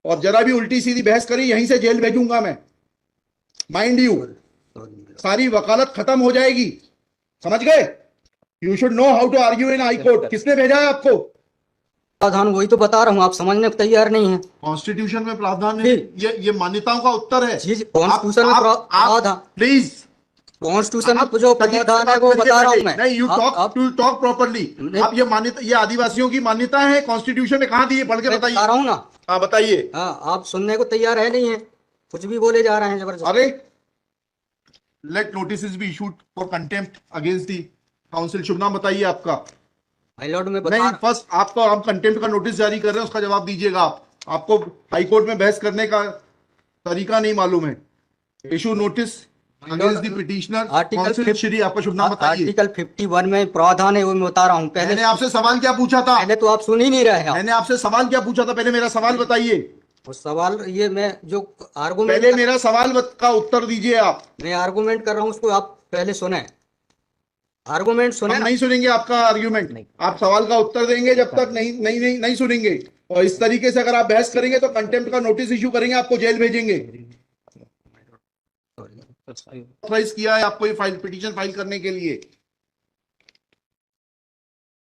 और जरा भी उल्टी सीधी बहस करी यहीं से जेल भेजूंगा मैं, माइंड यू। सारी वकालत खत्म हो जाएगी, समझ गए? You should know how to argue in high court. किसने भेजा है आपको? प्रावधान वही तो बता रहा हूँ, आप समझने को तैयार नहीं है। कॉन्स्टिट्यूशन में प्रावधान है, ये मान्यताओं का उत्तर है। जी कॉन्स्टिट्यूशन में प्रावधान, प्लीज कॉन्स्टिट्यूशन में जो प्रावधान है वो बता रहा हूँ मैं। नहीं, यू टॉक प्रॉपर्ली। आप ये मान्यता, ये आदिवासियों की मान्यता है, कॉन्स्टिट्यूशन में कहाँ दी है? पढ़ के बताइए। बता रहा हूँ ना। हाँ बताइए। हाँ, आप सुनने को तैयार है नहीं है, कुछ भी बोले जा रहे हैं जबरदस्त। अरे let notice be issued for contempt against the counsel. शुभ नाम बताइए आपका। हाई लॉर्ड में नहीं, फर्स्ट आपको हम कंटेम्प्ट का नोटिस जारी कर रहे हैं, उसका जवाब दीजिएगा आप। आपको हाई कोर्ट में बहस करने का तरीका नहीं मालूम है। Issue notice against the petitioner council. Shri आपका शुभ नाम बताइए। आर्टिकल 51 में प्रावधान है वो मैं बता रहा हूँ। मैंने आपसे सवाल क्या पूछा था? पहले तो आप सुन ही नहीं रहे हैं। मैंने आपसे सवाल क्या पूछा था? पहले मेरा सवाल बताइए। वो सवाल ये मैं जो आर्गूमेंट, पहले मेरा सवाल का उत्तर दीजिए आप। मैं आर्गूमेंट कर रहा हूँ उसको आप पहले सुने, आर्गूमेंट सुने। हम नहीं सुनेंगे आपका आर्ग्यूमेंट, आप सवाल का उत्तर देंगे जब तक नहीं सुनेंगे। और इस तरीके से अगर आप बहस करेंगे तो कंटेम्प्ट का नोटिस इशू करेंगे, आपको जेल भेजेंगे। ऑथराइज किया है आपको ये फाइल, पिटीशन फाइल करने के लिए?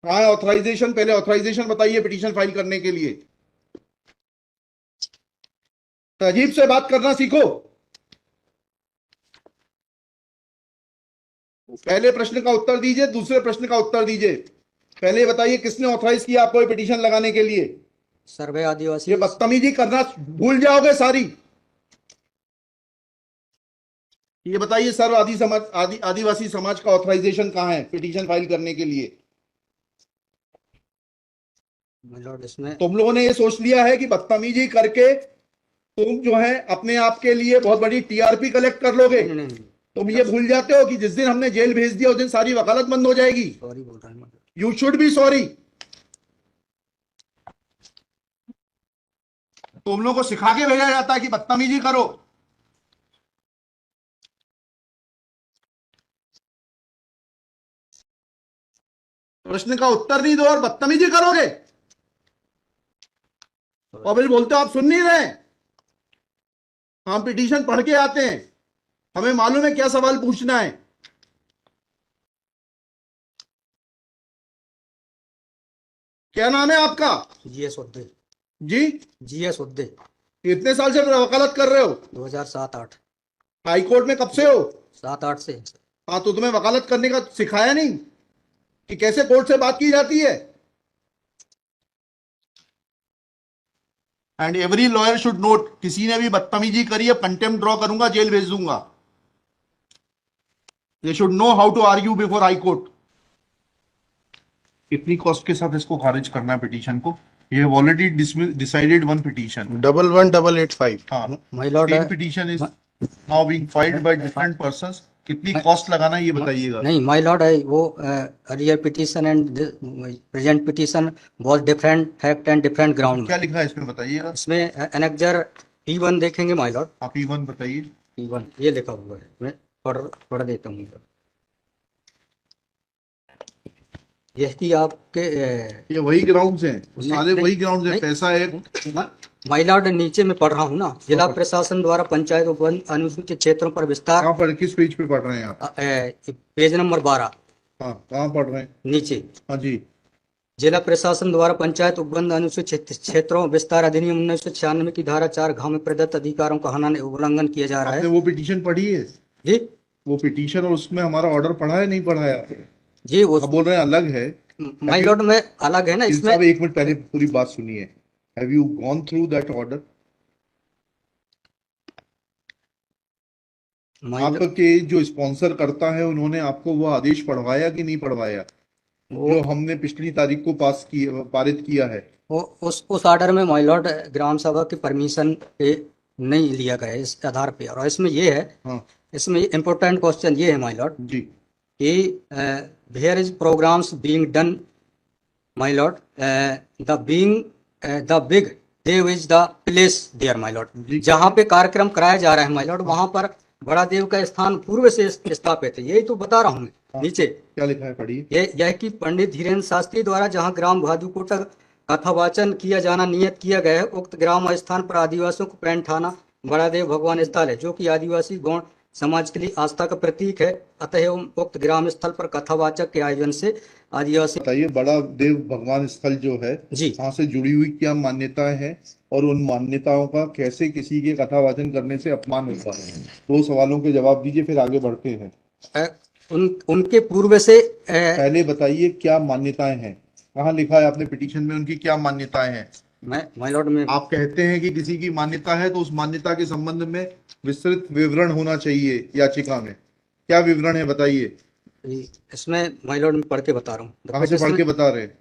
हाँ, ऑथराइजेशन, पहले ऑथराइजेशन बताइए पिटीशन फाइल करने के लिए। तहजीब से बात करना सीखो। पहले प्रश्न का उत्तर दीजिए, दूसरे प्रश्न का उत्तर दीजिए। पहले बताइए किसने ऑथराइज किया आपको ये पिटीशन लगाने के लिए? सर्वे आदिवासी। ये बदतमीजी करना भूल जाओगे सारी। ये बताइए सर्व आदिवासी समाज का ऑथराइजेशन कहाँ है पिटीशन फाइल करने के लिए? इसमें तुम लोगों ने ये सोच लिया है कि बदतमीजी करके तुम जो है अपने आप के लिए बहुत बड़ी टीआरपी कलेक्ट कर लोगे। तुम ये भूल जाते हो कि जिस दिन हमने जेल भेज दिया उस दिन सारी वकालत बंद हो जाएगी। सॉरी बोल रहा हूं। You should be sorry. तुम लोगों को सिखा के भेजा जाता है कि बदतमीजी करो। प्रश्न का उत्तर नहीं दो और बदतमीजी करोगे, और फिर बोलते हो आप सुन नहीं रहे। हम पिटीशन पढ़ के आते हैं, हमें मालूम है क्या सवाल पूछना है। क्या नाम है आपका? जीएस उद्दे। जी जीएस उद्दे। कितने साल से वकालत कर रहे हो? 2007-8। हाई कोर्ट में कब से हो? 7-8 से। हाँ, तो तुम्हें वकालत करने का सिखाया नहीं कि कैसे कोर्ट से बात की जाती है? And every lawyer should note, किसी ने भी बदतमीजी करी है कंटेम्प्ट ड्रॉ करूंगा, जेल भेज दूंगा। They should know how to argue before high court. कितनी कॉस्ट के साथ इसको खारिज करना है पिटीशन को? ये have already decided one petition 11885। हाँ, my lord, same petition is now being filed by different persons. कितनी कॉस्ट लगाना है ये बताइएगा। नहीं माय लॉर्ड है वो earlier petition and present petition was different fact and different ground. क्या लिखा है इसमें बताइएगा। इसमें एनेक्जर P1 देखेंगे माय लॉर्ड। आप P1 बताइए। P1 ये लिखा हुआ है, मैं पढ़ देता हूँ। यह कि आपके ये वही ग्राउंड्स हैं, सारे वही ग्राउंड्स हैं। पैसा है माय लॉर्ड, नीचे में पढ़ रहा हूँ ना। जिला प्रशासन द्वारा पंचायत उपवन अनुसूचित क्षेत्रों पर विस्तार। कहाँ पर, किस पेज पे पढ़ रहे हैं आप? Page number 12। हाँ, कहाँ पढ़ रहे हैं? नीचे। हाँ जी। जिला प्रशासन द्वारा पंचायत उपबंध अनुसूचित क्षेत्रों विस्तार अधिनियम 1996 की धारा 4 में प्रदत्त अधिकारों का उल्लंघन किया जा रहा है। वो पिटीशन पढ़ी है जी? वो पिटीशन और उसमें हमारा ऑर्डर पढ़ा है नहीं पढ़ा है? जी वो बोल रहे हैं अलग है। माय लॉर्ड में अलग है ना इसमें। एक मिनट पहले पूरी बात सुनिए। Have you gone through that order? आपके जो स्पॉन्सर करता है उन्होंने आपको वो आदेश पढ़वाया कि नहीं पढ़वाया जो हमने पिछली तारीख को पारित किया है? उस ऑर्डर में माय लॉर्ड ग्राम सभा की परमिशन पे नहीं लिया गया इस आधार पे। और इसमें ये है, हाँ। इसमें इम्पोर्टेंट क्वेश्चन ये है माय लॉर्ड जी कि where is programs being done my lord, the big Dev is the place there my lord. जहाँ पे कार्यक्रम कराया जा रहा है माय लॉर्ड, वहां पर बड़ा देव का स्थान पूर्व से स्थापित है। यही तो बता रहा हूँ मैं। नीचे क्या लिखा है पढ़िए। यह कि पंडित धीरेन्द्र शास्त्री द्वारा जहाँ ग्राम भादुकोटा कथावाचन किया जाना नियत किया गया है। उक्त ग्राम स्थान पर आदिवासियों को पैंट थाना बड़ादेव भगवान स्थल है, जो कि आदिवासी गौण समाज के लिए आस्था का प्रतीक है। अतः उक्त ग्राम स्थल पर कथावाचक के आयोजन से आदिवासी। बताइए, बड़ा देव भगवान स्थल जो है जी, वहां से जुड़ी हुई क्या मान्यताएं हैं और उन मान्यताओं का कैसे किसी के कथावाचन करने से अपमान होता है? दो सवालों के जवाब दीजिए, फिर आगे बढ़ते हैं। उनके पूर्व से पहले बताइए क्या मान्यताएं हैं, कहाँ लिखा है आपने पिटीशन में उनकी क्या मान्यताएं हैं? माय लॉर्ड में आप कहते हैं कि किसी की मान्यता है तो उस मान्यता के संबंध में विस्तृत विवरण होना चाहिए याचिका में। क्या विवरण है बताइए। इसमें माय लॉर्ड में पढ़ के बता रहा हूँ। कहाँ से पढ़ के बता रहे हैं?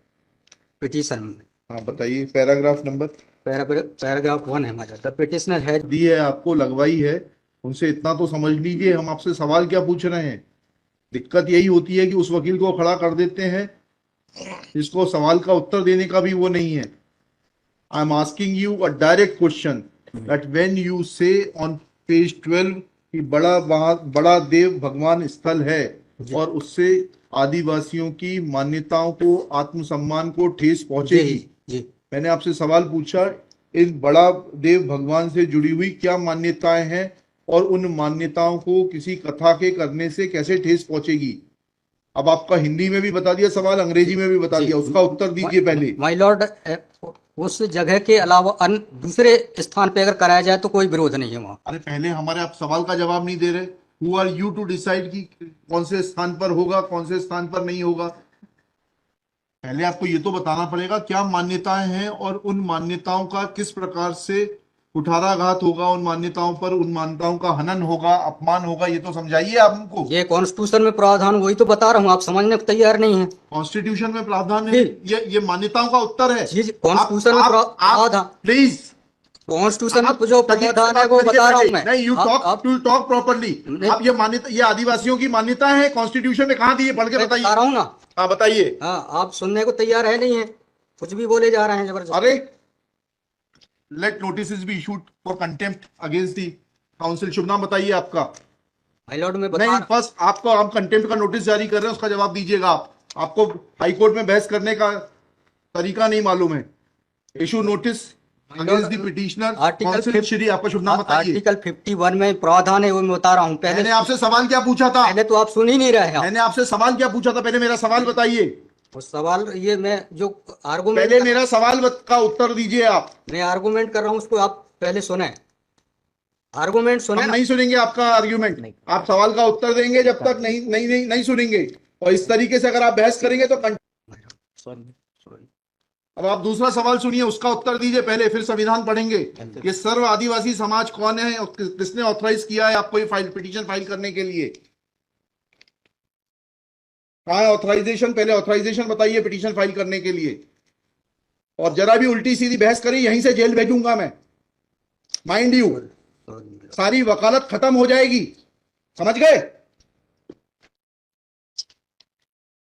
पिटीशन में हाँ बताइए, पैराग्राफ नंबर। पैराग्राफ 1 है my lord. The petitioner has. दी है आपको, लगवाई है, उनसे इतना तो समझ लीजिए हम आपसे सवाल क्या पूछ रहे हैं। दिक्कत यही होती है कि उस वकील को खड़ा कर देते हैं जिसको सवाल का उत्तर देने का भी वो नहीं है। I am asking you a direct question that when you से ऑन पेज 12 कि बड़ा देव भगवान स्थल है और उससे आदिवासियों की मान्यताओं को, आत्मसम्मान को ठेस पहुंचेगी। जी, मैंने आपसे सवाल पूछा, इन बड़ा देव भगवान से जुड़ी हुई क्या मान्यताएं हैं और उन मान्यताओं को किसी कथा के करने से कैसे ठेस पहुंचेगी। अब आपका हिंदी में भी बता दिया सवाल, अंग्रेजी में भी बता दिया, उसका उत्तर दीजिए पहले। माय लॉर्ड, उस जगह के अलावा अन्य दूसरे स्थान पे अगर कराया जाए तो कोई विरोध नहीं है वहाँ। अरे पहले हमारे आप सवाल का जवाब नहीं दे रहे। Who are you to decide कि कौन से स्थान पर होगा, कौन से स्थान पर नहीं होगा। पहले आपको ये तो बताना पड़ेगा क्या मान्यताएं हैं और उन मान्यताओं का किस प्रकार से कुठाराघात होगा, उन मान्यताओं पर, उन मान्यताओं का हनन होगा, अपमान होगा, ये तो समझाइए आप हमको। ये कॉन्स्टिट्यूशन में प्रावधान, वही तो बता रहा हूँ, आप समझने को तैयार नहीं है। कॉन्स्टिट्यूशन में प्रावधान है, ये मान्यताओं का उत्तर है। जी, कॉन्स्टिट्यूशन में प्रावधान, प्लीज, कॉन्स्टिट्यूशन में जो प्रावधान है वो बता रहा हूँ मैं। नहीं, यू टॉक प्रॉपरली। आप ये मान्यता, ये आदिवासियों की मान्यता है, कॉन्स्टिट्यूशन में कहाँ दी है, पढ़ के बताइए। बता रहा हूँ ना। हाँ बताइए। हाँ, आप सुनने को तैयार है नहीं है, कुछ भी बोले जा रहे हैं जबरदस्त। अरे, let notice be issued for contempt against the counsel. शुभ नाम बताइए आपका। माय लॉर्ड में नहीं, फर्स्ट आपको, आप कंटेम्प्ट का नोटिस जारी कर रहे हैं, उसका जवाब दीजिएगा आप। आपको हाईकोर्ट में बहस करने का तरीका नहीं मालूम है। Issue notice against the petitioner council Shri. आपका शुभ नाम बताइए। आर्टिकल 51 में प्रावधान है, वो मैं बता रहा हूँ। मैंने आपसे सवाल क्या पूछा था? पहले तो आप सुन ही नहीं रहे हैं। मैंने आपसे सवाल क्या पूछा था? पहले मेरा सवाल बताइए। उस सवाल, ये मैं जो आर्गुमेंट, पहले मेरा सवाल का उत्तर दीजिए आप। मैं आर्गुमेंट कर रहा हूँ, उसको आप पहले सुने। आर्गुमेंट सुने। हम नहीं सुनेंगे आपका आर्ग्यूमेंट। आप सवाल का उत्तर देंगे जब तक नहीं नहीं नहीं, नहीं सुनेंगे। और इस तरीके से अगर आप बहस करेंगे तो सॉरी। अब आप दूसरा सवाल सुनिए, उसका उत्तर दीजिए पहले, फिर संविधान पढ़ेंगे। ये सर्व आदिवासी समाज कौन है और किसने ऑथराइज किया है आपको ये पिटीशन फाइल करने के लिए? कहाँ है ऑथराइजेशन? पहले ऑथराइजेशन बताइए पिटीशन फाइल करने के लिए। और जरा भी उल्टी सीधी बहस करी, यहीं से जेल भेजूंगा मैं, माइंड यू। सारी वकालत खत्म हो जाएगी, समझ गए?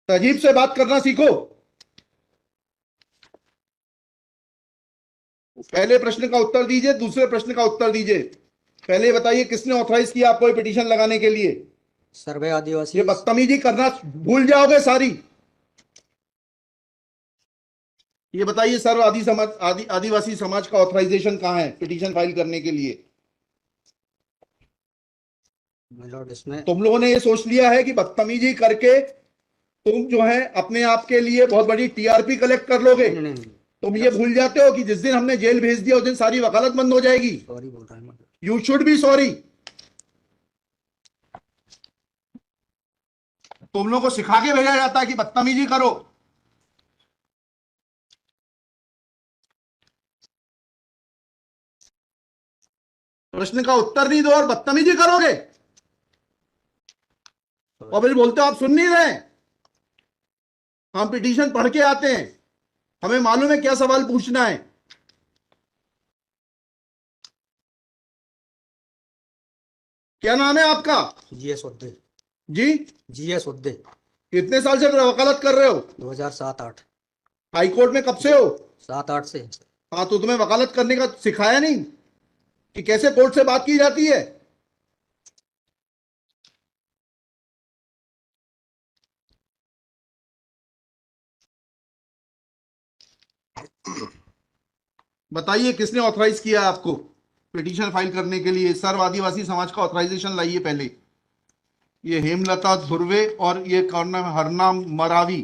तहजीब से बात करना सीखो। पहले प्रश्न का उत्तर दीजिए, दूसरे प्रश्न का उत्तर दीजिए। पहले बताइए किसने ऑथराइज किया आपको ये पिटीशन लगाने के लिए? सर्वे आदिवासी। ये बदतमीजी करना भूल जाओगे सारी। ये बताइए सर्व आदिवासी समाज का ऑथराइजेशन कहाँ है पिटीशन फाइल करने के लिए? इसमें तुम लोगों ने ये सोच लिया है कि बदतमीजी करके तुम जो है अपने आप के लिए बहुत बड़ी टीआरपी कलेक्ट कर लोगे। नहीं। तुम ये भूल जाते हो कि जिस दिन हमने जेल भेज दिया उस दिन सारी वकालत बंद हो जाएगी। सॉरी बोल रहा हूँ। You should be sorry. तुम लोगों को सिखा के भेजा जाता है कि बदतमीजी करो। प्रश्न का उत्तर नहीं दो और बदतमीजी करोगे और फिर बोलते हो आप सुन नहीं रहे। हम पिटीशन पढ़ के आते हैं, हमें मालूम है क्या सवाल पूछना है। क्या नाम है आपका? जीएस उद्दे। जी, जीएस उद्दे। कितने साल से वकालत कर रहे हो? 2007-8। हाई कोर्ट में कब से हो? 7-8 से। हाँ, तो तुम्हें वकालत करने का सिखाया नहीं कि कैसे कोर्ट से बात की जाती है? बताइए किसने ऑथराइज किया है आपको पिटीशन फाइल करने के लिए? सर्व आदिवासी समाज का ऑथराइजेशन लाइए पहले। ये हेमलता धुर्वे और ये कौन नाम है, हरनाम मरावी,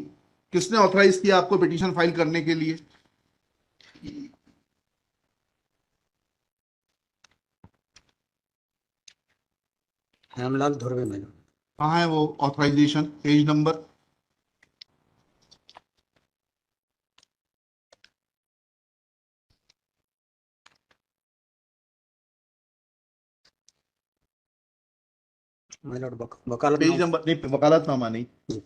किसने ऑथराइज किया आपको पिटीशन फाइल करने के लिए? Hemlal Dhurve my lord. कहाँ है वो authorization? Page number? My lord page vakalatnama. Number नहीं, वकालतनामा नहीं। जी।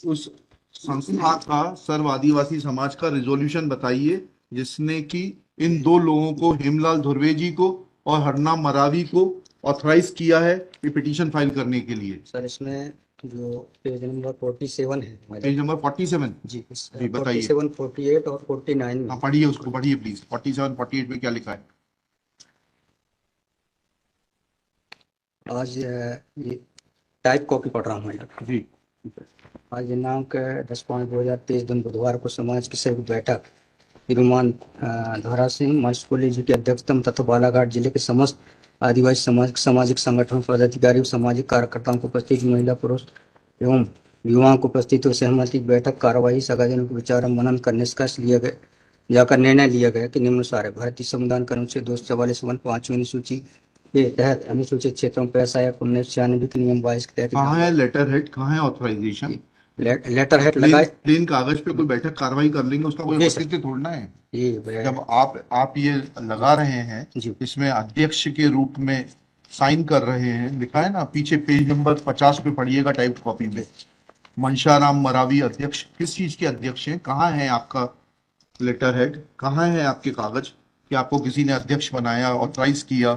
उस संस्था का सर्व आदिवासी समाज का रिजोल्यूशन बताइए जिसने कि इन दो लोगों को, हेमलाल धुर्वे जी को और हरनाम मरावी को, ऑथराइज किया है ये पिटीशन फाइल करने के लिए। सर इसमें जो पेज नंबर 47 है माय पेज लॉर्ड। नंबर 47? जी जी बताइए। 47, 48 और 49 में। हाँ पढ़िए, उसको पढ़िए प्लीज। 47 48 में क्या लिखा है? आज ये टाइप कॉपी पढ़ रहा हूँ माय लॉर्ड। जी आज दिनांक 10/5/2023 दिन बुधवार को समाज की संयुक्त बैठक श्रीमान धारा सिंह मर्सकोली जी की अध्यक्षता में तथा बालाघाट जिले के समस्त आदिवासी समाज सामाजिक संगठन पदाधिकारी और सामाजिक कार्यकर्ताओं को उपस्थित महिला पुरुष एवं युवाओं को उपस्थित हुए सहमति बैठक कार्यवाही सगाजनों को विचार और मनन कर निष्कर्ष लिया गया जाकर निर्णय लिया गया कि निम्नानुसार है। भारतीय संविधान के अनुच्छेद 244 अनुसूची के तहत अनुसूचित क्षेत्रों में पैसा या 1996 के नियम 22 के तहत कहाँ है लेटर हेड, कहाँ है ऑथराइजेशन? लेटर हेड प्लेन लगाए। प्लेन कागज पे कोई बैठक कार्रवाई कर लेंगे, उसका कोई जी सर। औचित्य थोड़ना है। ये जब आप ये लगा रहे हैं, जी। इसमें अध्यक्ष के रूप में साइन कर रहे हैं, लिखा है ना पीछे, पेज नंबर 50 पे पढ़िएगा टाइप कॉपी में। मनशाराम मरावी अध्यक्ष, किस चीज के अध्यक्ष हैं? कहाँ है आपका लेटर हेड? कहाँ है आपके कागज कि आपको किसी ने अध्यक्ष बनाया, ऑथराइज किया?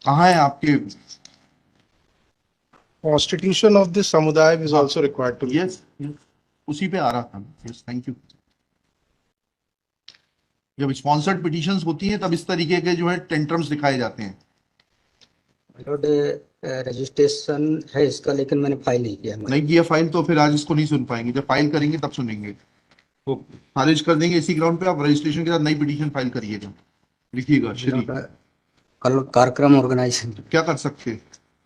कहाँ है आपके? Constitution of this samudaya is हाँ। also required to be. Yes, उसी पे आ रहा था। Yes, thank you. जब स्पॉन्सर्ड पिटीशंस होती हैं तब इस तरीके के जो है टेंट्रम्स दिखाए जाते हैं। लॉर्ड रजिस्ट्रेशन है इसका, लेकिन मैंने फाइल नहीं किया। नहीं किया फाइल तो फिर आज इसको नहीं सुन पाएंगे। जब फाइल करेंगे तब सुनेंगे। तो खारिज कर देंगे इसी ग्राउंड पे। आप रजिस्ट्रेशन के साथ नई पिटीशन फाइल करिएगा। लिखिएगा श्री। कल कार्यक्रम ऑर्गेनाइजेशन क्या कर सकते हैं?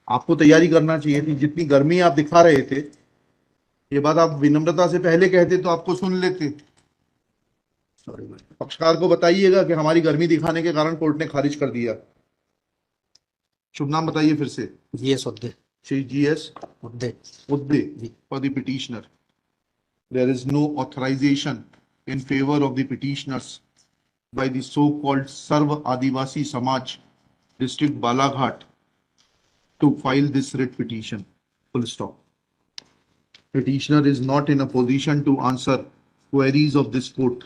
आपको तैयारी करना चाहिए थी। जितनी गर्मी आप दिखा रहे थे, ये बात आप विनम्रता से पहले कहते तो आपको सुन लेते। पक्षकार को बताइएगा कि हमारी गर्मी दिखाने के कारण कोर्ट ने खारिज कर दिया। शुभ नाम बताइए फिर से। G S Udde. Shri G S Udde. Udde for the petitioner. There is no authorization in favor of the petitioners by the so-called Sarv Adivasi Samaj, District Balaghat, to file this writ petition. Full stop. Petitioner is not in a position to answer queries of this court